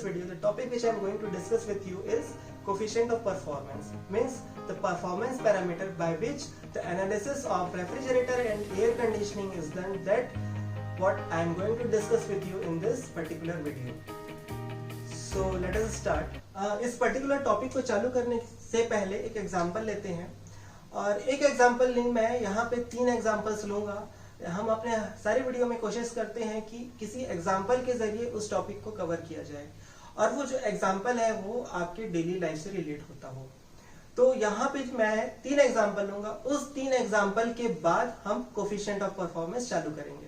video, the topic which I am going to discuss with you is coefficient of performance. Means the performance parameter by which the analysis of refrigerator and air conditioning is done. That what I am going to discuss with you in this particular video. So let us start. इस particular topic को चालू करने से पहले एक example लेते हैं और एक example नहीं, मैं यहाँ पे 3 examples लूँगा. हम अपने सारी वीडियो में कोशिश करते हैं कि किसी एग्जाम्पल के जरिए उस टॉपिक को कवर किया जाए और वो जो एग्जाम्पल है वो आपके डेली लाइफ से रिलेट होता हो. तो यहाँ पे मैं 3 एग्जाम्पल लूंगा. उस 3 एग्जाम्पल के बाद हम कोफिशिएंट ऑफ परफॉर्मेंस चालू करेंगे.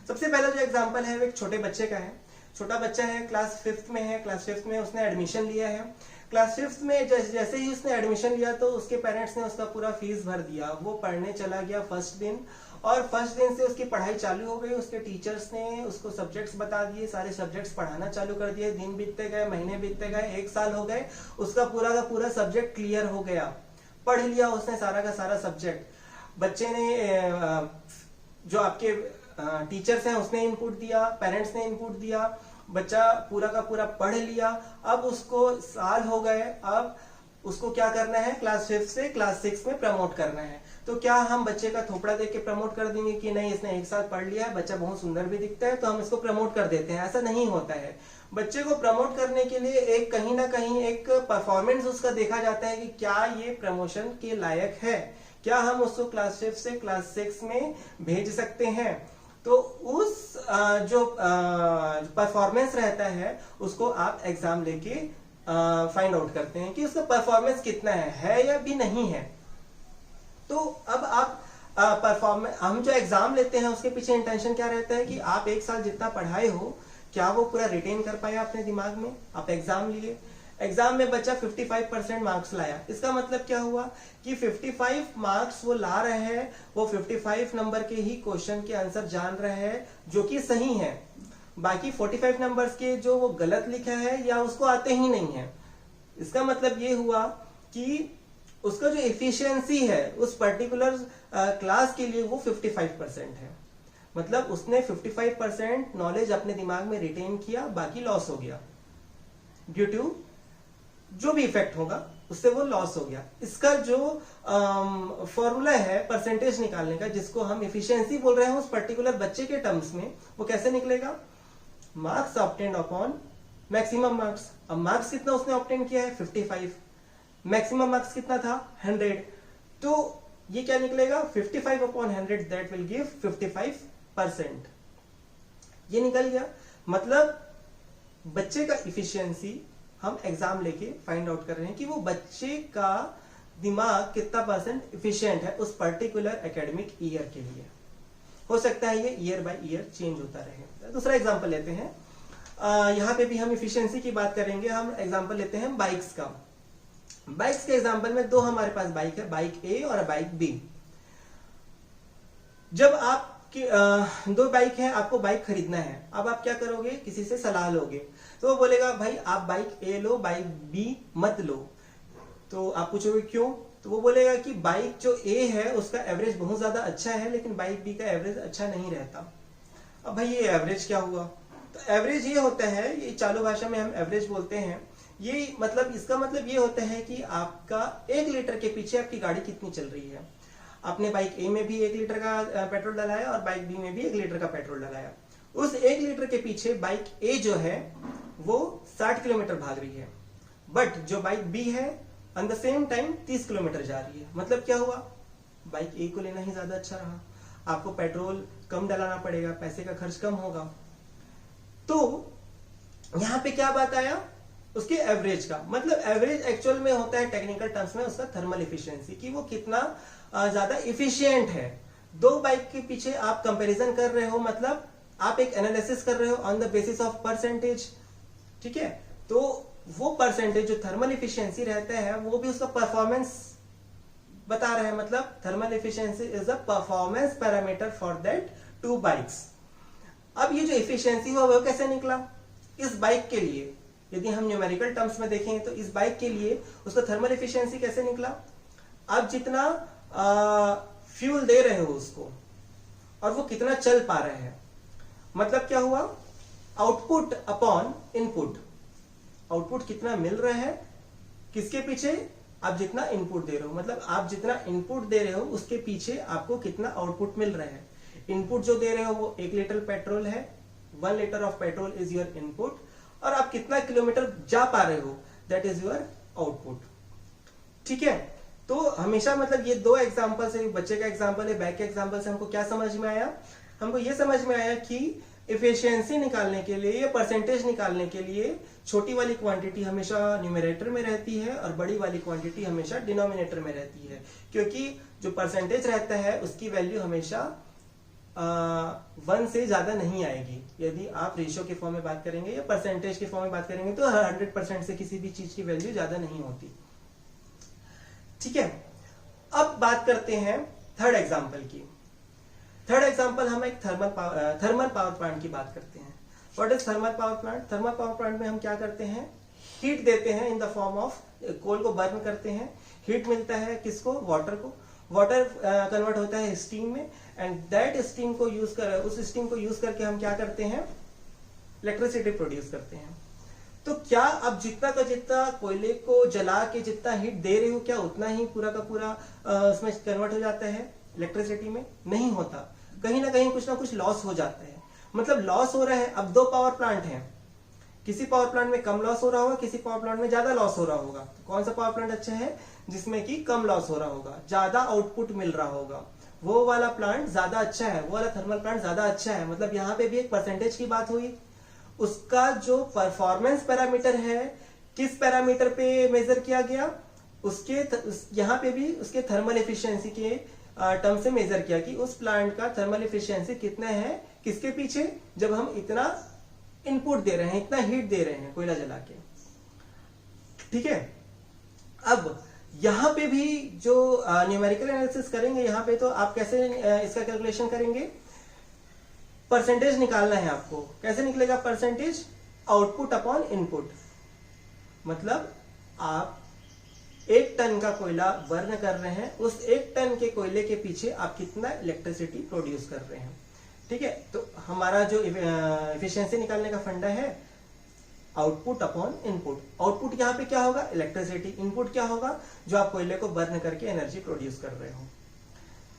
सबसे पहला जो एग्जाम्पल है वो एक छोटे बच्चे का है. छोटा बच्चा है, क्लास 5th में है. क्लास 5th में उसने एडमिशन लिया है. क्लास 5th में जैसे ही उसने एडमिशन लिया तो उसके पेरेंट्स ने उसका पूरा फीस भर दिया. वो पढ़ने चला गया फर्स्ट दिन और फर्स्ट दिन से उसकी पढ़ाई चालू हो गई. उसके टीचर्स ने उसको सब्जेक्ट्स बता दिए, सारे सब्जेक्ट्स पढ़ाना चालू कर दिए. दिन बीतते गए, महीने बीतते गए, 1 साल हो गए. उसका पूरा का पूरा सब्जेक्ट क्लियर हो गया, पढ़ लिया उसने सारा का सारा सब्जेक्ट. बच्चे ने जो आपके टीचर्स हैं उसने इनपुट दिया, पेरेंट्स ने इनपुट दिया, बच्चा पूरा का पूरा पढ़ लिया. अब उसको साल हो गए. अब उसको क्या करना है, क्लास 5 से क्लास 6 में प्रमोट करना है. तो क्या हम बच्चे का थोपड़ा देख के प्रमोट कर देंगे कि नहीं इसने 1 साल पढ़ लिया है, बच्चा बहुत सुंदर भी दिखता है तो हम इसको प्रमोट कर देते हैं? ऐसा नहीं होता है. बच्चे को प्रमोट करने के लिए एक कहीं ना कहीं एक परफॉर्मेंस उसका देखा जाता है कि क्या ये प्रमोशन के लायक है, क्या हम उसको क्लास 5 से क्लास 6 में भेज सकते हैं. तो उस जो परफॉर्मेंस रहता है उसको आप एग्जाम लेके फाइंड आउट करते हैं कि उसका परफॉर्मेंस कितना है या भी नहीं है. तो अब आप परफॉर्मेंस, हम जो एग्जाम लेते हैं उसके पीछे इंटेंशन क्या रहता है कि आप 1 साल जितना पढ़ाए हो क्या वो पूरा रिटेन कर पाया अपने दिमाग में. आप एग्जाम लिए, एग्जाम में बच्चा 55% मार्क्स लाया. इसका मतलब क्या हुआ कि 55 मार्क्स वो ला रहे हैं, वो 55 नंबर के ही क्वेश्चन के आंसर जान रहे हैं जो कि सही है. बाकी 45 नंबर्स के जो वो गलत लिखा है या उसको आते ही नहीं है. इसका मतलब ये हुआ कि उसका जो एफिशिएंसी है उस पर्टिकुलर क्लास के लिए वो 55% है. मतलब उसने 55% नॉलेज अपने दिमाग में रिटेन किया, बाकी लॉस हो गया ड्यू टू जो भी इफेक्ट होगा उससे वो लॉस हो गया. इसका जो फॉर्मूला है परसेंटेज निकालने का जिसको हम एफिशिएंसी बोल रहे हैं उस पर्टिकुलर बच्चे के टर्म्स में, वो कैसे निकलेगा? Marks obtained upon maximum marks. अब मार्क्स कितना उसने ऑब्टेन किया है? 55. मैक्सिमम मार्क्स कितना था? 100. तो ये क्या निकलेगा? 55 अपॉन 100 दैट विल गिव 55%. ये निकल गया. मतलब बच्चे का इफिशियंसी हम एग्जाम लेके फाइंड आउट कर रहे हैं कि वो बच्चे का दिमाग कितना % इफिशियंट है उस पर्टिकुलर एकेडमिक ईयर के लिए. हो सकता है ये ईयर बाय ईयर चेंज होता रहे. दूसरा एग्जांपल लेते हैं. यहाँ पे भी हम इफिशियंसी की बात करेंगे. हम एग्जांपल लेते हैं बाइक्स का. बाइक्स के एग्जांपल में 2 हमारे पास बाइक है, बाइक ए और बाइक बी. जब आपकी 2 बाइक है, आपको बाइक खरीदना है. अब आप क्या करोगे? किसी से सलाह लोगे. तो वो बोलेगा भाई आप बाइक ए लो, बाइक बी मत लो. तो आप पूछोगे क्यों? तो वो बोलेगा कि बाइक जो ए है उसका एवरेज बहुत ज्यादा अच्छा है लेकिन बाइक बी का एवरेज अच्छा नहीं रहता. अब भाई ये एवरेज क्या हुआ? तो एवरेज ये होता है, ये चालू भाषा में हम एवरेज बोलते हैं. ये मतलब इसका मतलब ये होता है कि आपका 1 लीटर के पीछे आपकी गाड़ी कितनी चल रही है. आपने बाइक ए में भी 1 लीटर का पेट्रोल डलाया और बाइक बी में भी 1 लीटर का पेट्रोल डलाया. उस 1 लीटर के पीछे बाइक ए जो है वो 60 किलोमीटर भाग रही है, बट जो बाइक बी है on the same time 30 kilometre जा रही है. मतलब क्या हुआ? बाइक ए को लेना ही ज्यादा अच्छा रहा. आपको पेट्रोल कम डलाना पड़ेगा, पैसे का खर्च कम होगा. तो यहां पे क्या बात आया? उसके एवरेज का. मतलब एवरेज एक्चुअल में होता है टेक्निकल टर्म्स में उसका थर्मल इफिशियंसी, कि वो कितना ज्यादा इफिशियंट है. 2 बाइक के पीछे आप कंपैरिजन कर रहे हो, मतलब आप एक एनालिसिस कर रहे हो on the basis of percentage. ठीक है. तो वो परसेंटेज जो थर्मल इफिशियंसी रहता है वो भी उसका परफॉर्मेंस बता रहा है. मतलब thermal efficiency is a performance parameter for that 2 bikes. अब ये जो इफिशियंसी हुआ वो कैसे निकला? इस बाइक के लिए यदि हम न्यूमेरिकल टर्म्स में देखें तो इस बाइक के लिए उसका थर्मल इफिशियंसी कैसे निकला? आप जितना फ्यूल दे रहे हो उसको और वो कितना चल पा रहे हैं. मतलब क्या हुआ? Output upon input. आउटपुट कितना मिल रहा है, किसके पीछे, आप जितना इनपुट दे रहे हो, मतलब आप जितना इनपुट दे रहे हो उसके पीछे आपको कितना आउटपुट मिल रहा है। इनपुट जो दे रहे हो वो 1 लीटर पेट्रोल है, 1 litre of petrol is your input, और आप कितना किलोमीटर जा पा रहे हो दैट इज योर आउटपुट। ठीक है, तो हमेशा मतलब ये 2 एग्जांपल से, बच्चे का एग्जांपल है, बैग के एग्जांपल से हमको क्या समझ में आया, हमको ये समझ में आया कि एफिशिएंसी निकालने के लिए या परसेंटेज निकालने के लिए छोटी वाली क्वांटिटी हमेशा न्यूमरेटर में रहती है और बड़ी वाली क्वांटिटी हमेशा डिनोमिनेटर में रहती है, क्योंकि जो परसेंटेज रहता है उसकी वैल्यू हमेशा 1 से ज्यादा नहीं आएगी। यदि आप रेशियो के फॉर्म में बात करेंगे या परसेंटेज के फॉर्म में बात करेंगे तो 100% से किसी भी चीज की वैल्यू ज्यादा नहीं होती। ठीक है, अब बात करते हैं थर्ड एग्जांपल की। थर्ड एग्जांपल हम एक थर्मल पावर प्लांट की बात करते हैं। What is thermal power plant? Thermal power plant में हम क्या करते हैं, हीट देते हैं इन द फॉर्म ऑफ, कोल को बर्न करते हैं, हीट मिलता है किसको, वाटर को, वाटर कन्वर्ट होता है स्टीम में, एंड दैट स्टीम को यूज कर, उस स्टीम को यूज करके हम क्या करते हैं, इलेक्ट्रिसिटी प्रोड्यूस करते हैं। तो क्या अब जितना का जितना कोयले को जला के जितना हीट दे रहे हो, क्या उतना ही पूरा का पूरा उसमें कन्वर्ट हो जाता है इलेक्ट्रिसिटी में? नहीं होता, कहीं ना कहीं कुछ ना कुछ लॉस हो जाता है। मतलब लॉस हो रहा है। अब 2 पावर प्लांट हैं, किसी पावर प्लांट में कम लॉस हो रहा होगा, किसी पावर प्लांट में ज्यादा लॉस हो रहा होगा। तो कौन सा पावर प्लांट अच्छा है? जिसमें कि कम लॉस हो रहा होगा, ज्यादा आउटपुट मिल रहा होगा, वो वाला प्लांट ज्यादा अच्छा है, वो वाला थर्मल प्लांट ज्यादा अच्छा है। मतलब यहाँ पे भी एक परसेंटेज की बात हुई। उसका जो परफॉर्मेंस पैरामीटर है, किस पैरामीटर पे मेजर किया गया, उसके यहाँ पे भी उसके थर्मल एफिशिएंसी के टर्म से मेजर किया कि उस प्लांट का थर्मल एफिशिएंसी कितना है, किसके पीछे, जब हम इतना इनपुट दे रहे हैं, इतना हीट दे रहे हैं कोयला जला के। ठीक है, अब यहां पे भी जो न्यूमेरिकल एनालिसिस करेंगे, यहां पे तो आप कैसे इसका कैलकुलेशन करेंगे, परसेंटेज निकालना है आपको। कैसे निकलेगा परसेंटेज? Output upon input. मतलब आप 1 टन का कोयला बर्न कर रहे हैं, उस 1 टन के कोयले के पीछे आप कितना इलेक्ट्रिसिटी प्रोड्यूस कर रहे हैं। ठीक है, तो हमारा जो एफिशिएंसी निकालने का फंडा है आउटपुट अपॉन इनपुट। आउटपुट यहाँ पे क्या होगा, इलेक्ट्रिसिटी। इनपुट क्या होगा, जो आप कोयले को बर्न करके एनर्जी प्रोड्यूस कर रहे हो।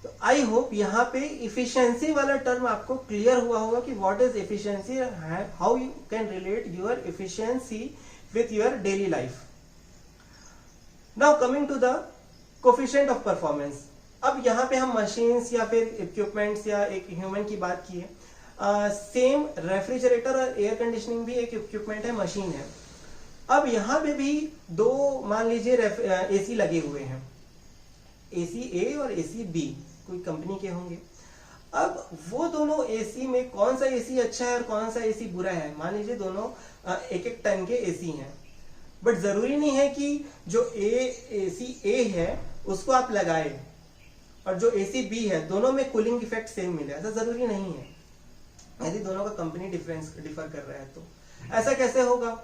तो आई होप यहाँ पे इफिशिएंसी वाला टर्म आपको क्लियर हुआ होगा कि what is efficiency, how you can relate your efficiency with your daily life. Now coming to the coefficient of performance. अब यहाँ पे हम मशीन्स या फिर इक्विपमेंट्स या एक ह्यूमन की बात की है। सेम रेफ्रिजरेटर और एयर कंडीशनिंग भी एक इक्विपमेंट है, मशीन है। अब यहाँ पे भी 2 मान लीजिए एसी लगे हुए हैं, एसी ए और एसी बी, कोई कंपनी के होंगे। अब वो दोनों एसी में कौन सा एसी अच्छा है और कौन सा एसी बुरा है? मान लीजिए दोनों 1-1 टन के एसी हैं, बट जरूरी नहीं है कि जो एसी ए है उसको आप लगाए और जो एसी बी है दोनों में कूलिंग इफेक्ट सेम मिले, ऐसा जरूरी नहीं है। यदि दोनों का कंपनी डिफर कर रहा है तो ऐसा कैसे होगा?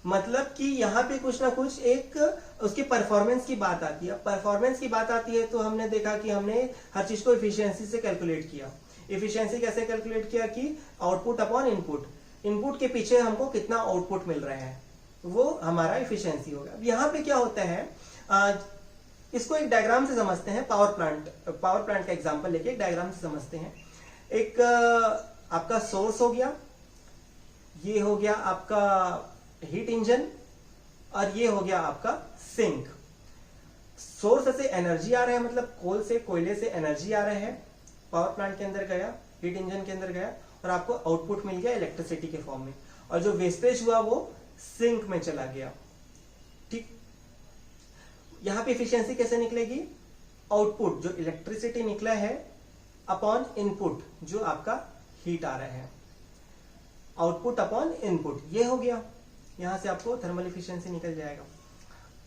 मतलब कि यहाँ पे कुछ ना कुछ एक उसकी परफॉर्मेंस की बात आती है। परफॉर्मेंस की बात आती है तो हमने देखा कि हमने हर चीज को एफिशिएंसी से कैलकुलेट किया। एफिशिएंसी कैसे कैलकुलेट किया कि आउटपुट अपॉन इनपुट, इनपुट के पीछे हमको कितना आउटपुट मिल रहा है, वो हमारा एफिशिएंसी होगा। अब यहाँ पे क्या होता है, इसको एक डायग्राम से समझते हैं। पावर प्लांट का एग्जांपल लेके एक डायग्राम से समझते हैं। एक आपका सोर्स हो गया, ये हो गया आपका हीट इंजन, और ये हो गया आपका सिंक। सोर्स से एनर्जी आ रहा है, मतलब कोयले से एनर्जी आ रहा है, पावर प्लांट के अंदर गया, हीट इंजन के अंदर गया और आपको आउटपुट मिल गया इलेक्ट्रिसिटी के फॉर्म में, और जो वेस्टेज हुआ वो सिंक में चला गया। ठीक, यहां पे एफिशिएंसी कैसे निकलेगी? आउटपुट जो इलेक्ट्रिसिटी निकला है अपॉन इनपुट जो आपका हीट आ रहा है, आउटपुट अपॉन इनपुट, ये हो गया। यहां से आपको थर्मल एफिशिएंसी निकल जाएगा।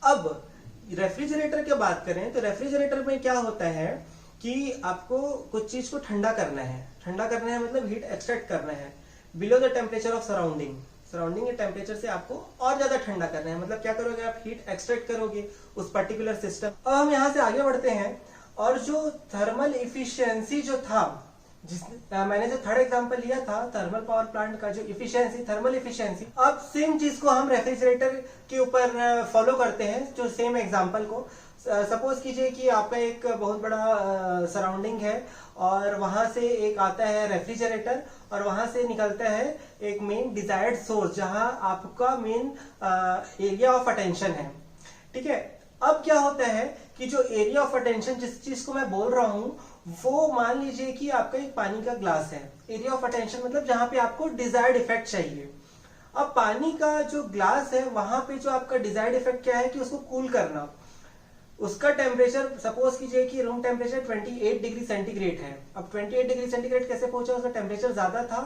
अब रेफ्रिजरेटर की बात करें तो रेफ्रिजरेटर में क्या होता है कि आपको कुछ चीज को ठंडा करना है। ठंडा करना है मतलब हीट एक्सट्रैक्ट करना है below the temperature of surrounding के टेम्परेचर से आपको और ज्यादा ठंडा करना है। मतलब क्या करोगे आप, हीट एक्सट्रैक्ट करोगे उस पर्टिकुलर सिस्टम। अब हम यहां से आगे बढ़ते हैं, और जो थर्मल इफिशियंसी जो था मैंने जो थर्ड एग्जांपल लिया था थर्मल पावर प्लांट का जो इफिशियंसी, थर्मल इफिशियंसी, अब सेम चीज को हम रेफ्रिजरेटर के ऊपर फॉलो करते हैं, जो सेम एग्जांपल को। सपोज कीजिए कि आपका एक बहुत बड़ा सराउंडिंग है और वहां से एक आता है रेफ्रिजरेटर और वहां से निकलता है एक मेन डिजायर्ड सोर्स जहां आपका मेन एरिया ऑफ अटेंशन है, ठीक है। अब क्या होता है कि जो एरिया ऑफ अटेंशन, जिस चीज को मैं बोल रहा हूं, वो मान लीजिए कि आपका एक पानी का ग्लास है। एरिया ऑफ अटेंशन मतलब जहां पे आपको डिजायर्ड इफेक्ट चाहिए। अब पानी का जो ग्लास है वहां पे जो आपका डिजायर्ड इफेक्ट क्या है कि उसको कूल करना। उसका टेम्परेचर सपोज कीजिए कि रूम टेम्परेचर 28 डिग्री सेंटीग्रेड है। अब 28 डिग्री सेंटीग्रेड कैसे पहुंचा, उसका टेम्परेचर ज्यादा था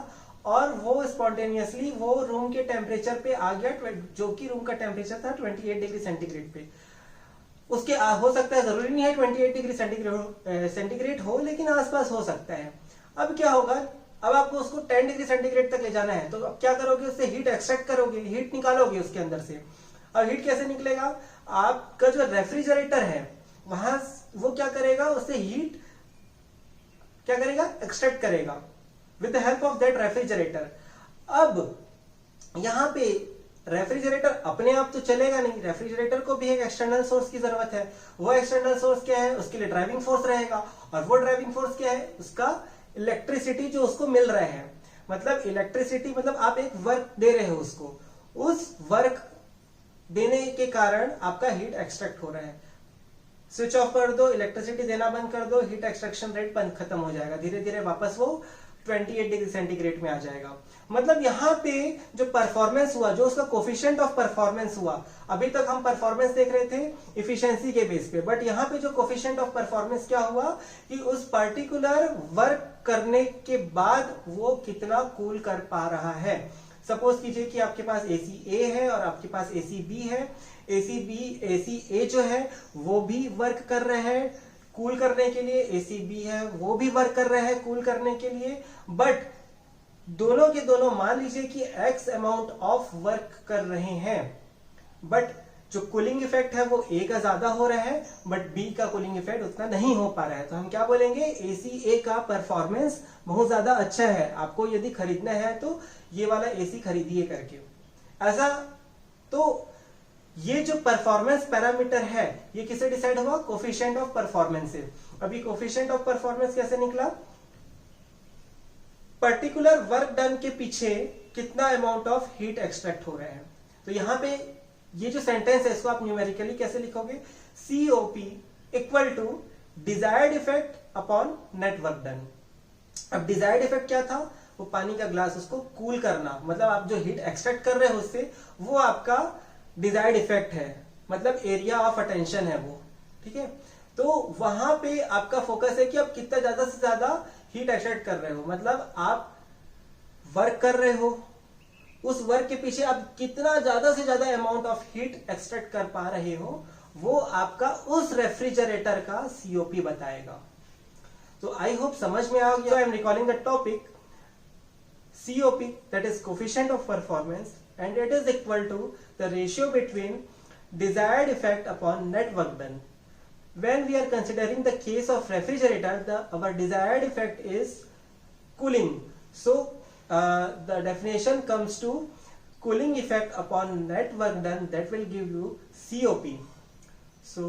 और वो स्पॉन्टेनियसली वो रूम के टेम्परेचर पे आ गया, जो कि रूम का टेम्परेचर था 28 डिग्री सेंटीग्रेड पे। उसके हो सकता है, जरूरी नहीं है 28 डिग्री सेंटीग्रेड हो, लेकिन आसपास हो सकता है। अब क्या होगा, अब आपको उसको 10 डिग्री सेंटीग्रेड तक ले जाना है, तो अब क्या करोगे, उससे हीट एक्सट्रैक्ट करोगे, हीट निकालोगे उसके अंदर से। अब हीट कैसे निकलेगा, आपका जो रेफ्रिजरेटर है वहां वो क्या करेगा, उससे हीट क्या करेगा, एक्सट्रैक्ट करेगा with the help of that refrigerator. अब यहां पे रेफ्रिजरेटर अपने आप तो चलेगा नहीं, रेफ्रिजरेटर को भी एक एक्सटर्नल सोर्स की जरूरत है। वो एक्सटर्नल सोर्स क्या है, उसके लिए ड्राइविंग फोर्स रहेगा, और वो ड्राइविंग फोर्स क्या है, उसका इलेक्ट्रिसिटी जो उसको मिल रहा है। मतलब इलेक्ट्रिसिटी मतलब आप एक वर्क दे रहे हो उसको, उस वर्क देने के कारण आपका हीट एक्सट्रैक्ट हो रहा है। स्विच ऑफ कर दो, इलेक्ट्रिसिटी देना बंद कर दो, हीट एक्सट्रैक्शन रेट खत्म हो जाएगा, धीरे धीरे वापस वो 28 डिग्री सेंटीग्रेड में आ जाएगा। मतलब यहाँ पे जो परफॉर्मेंस हुआ, जो उसका कोफिशिएंट ऑफ परफॉर्मेंस हुआ, अभी तक हम परफॉर्मेंस देख रहे थे इफिशियंसी के बेस पे, बट यहाँ पे जो कोफिशिएंट ऑफ परफॉर्मेंस क्या हुआ कि उस पर्टिकुलर वर्क करने के बाद वो कितना कूल कर पा रहा है। सपोज कीजिए कि आपके पास एसी ए है और आपके पास एसी बी है। एसी ए जो है वो भी वर्क कर रहे हैं कूल करने के लिए, एसी बी है वो भी वर्क कर रहे हैं कूल करने के लिए, बट दोनों के दोनों मान लीजिए कि एक्स अमाउंट ऑफ वर्क कर रहे हैं, बट जो कूलिंग इफेक्ट है वो ए का ज्यादा हो रहा है, बट बी का कूलिंग इफेक्ट उतना नहीं हो पा रहा है। तो हम क्या बोलेंगे, एसी ए का परफॉर्मेंस बहुत ज्यादा अच्छा है। आपको यदि खरीदना है तो ये वाला एसी खरीदिए करके ऐसा। तो ये जो परफॉर्मेंस पैरामीटर है ये किसे डिसाइड हुआ, कोफिशिएंट ऑफ परफॉर्मेंस से। अभी कोफिशिएंट ऑफ परफॉर्मेंस कैसे निकला, पर्टिकुलर वर्क डन के पीछे कितना अमाउंट ऑफ हीट एक्सट्रैक्ट हो रहा है। तो यहां पे ये जो सेंटेंस है इसको आप न्यूमेरिकली कैसे लिखोगे, COP equal to desired effect upon net work done. अब डिजायर्ड इफेक्ट क्या था, वो पानी का ग्लास उसको कूल करना, मतलब आप जो हीट एक्सट्रैक्ट कर रहे हो उससे वो आपका डिजायर्ड इफेक्ट है, मतलब एरिया ऑफ अटेंशन है वो, ठीक है। तो वहां पे आपका फोकस है कि आप कितना ज्यादा से ज्यादा हीट एक्सट्रैक्ट कर रहे हो, मतलब आप वर्क कर रहे हो, उस वर्क के पीछे आप कितना ज्यादा से ज्यादा अमाउंट ऑफ हीट एक्सट्रैक्ट कर पा रहे हो, वो आपका उस रेफ्रिजरेटर का COP बताएगा। तो आई होप समझ में आ गया। I am recalling the topic COP, that is coefficient of performance, and it is equal to the ratio between desired effect upon net work done. When we are considering the case of refrigerator, our desired effect is cooling. So the definition comes to cooling effect upon net work done, that will give you COP. So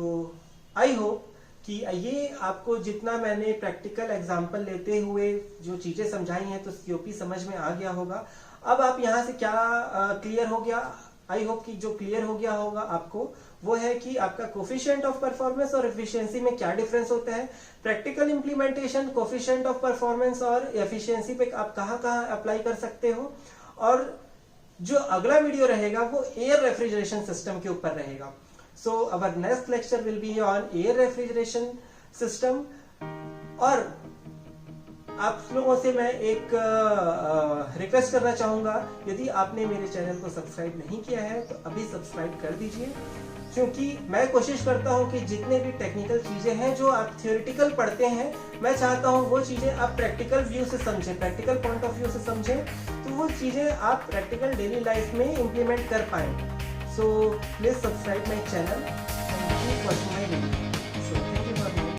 I hope कि ये आपको जितना मैंने practical example लेते हुए जो चीजें समझाई हैं तो COP समझ में आ गया होगा। अब आप यहाँ से क्या क्लियर हो गया, आई होप कि जो क्लियर हो गया होगा आपको वो है कि आपका कोफिशिएंट ऑफ परफॉर्मेंस और एफिशिएंसी में क्या डिफरेंस होता है। Practical implementation coefficient of performance और एफिशिएंसी पे आप कहाँ अप्लाई कर सकते हो, और जो अगला वीडियो रहेगा वो एयर रेफ्रिजरेशन सिस्टम के ऊपर रहेगा। So our next lecture will be on air refrigeration system। और आप लोगों से मैं एक रिक्वेस्ट करना चाहूंगा, यदि आपने मेरे चैनल को सब्सक्राइब नहीं किया है तो अभी सब्सक्राइब कर दीजिए, क्योंकि मैं कोशिश करता हूं कि जितने भी टेक्निकल चीजें हैं जो आप थियोरिटिकल पढ़ते हैं, मैं चाहता हूं वो चीजें आप प्रैक्टिकल व्यू से समझें, प्रैक्टिकल पॉइंट ऑफ व्यू से समझें, तो वो चीजें आप प्रैक्टिकल डेली लाइफ में इंप्लीमेंट कर पाएं। So please subscribe my channel and keep watching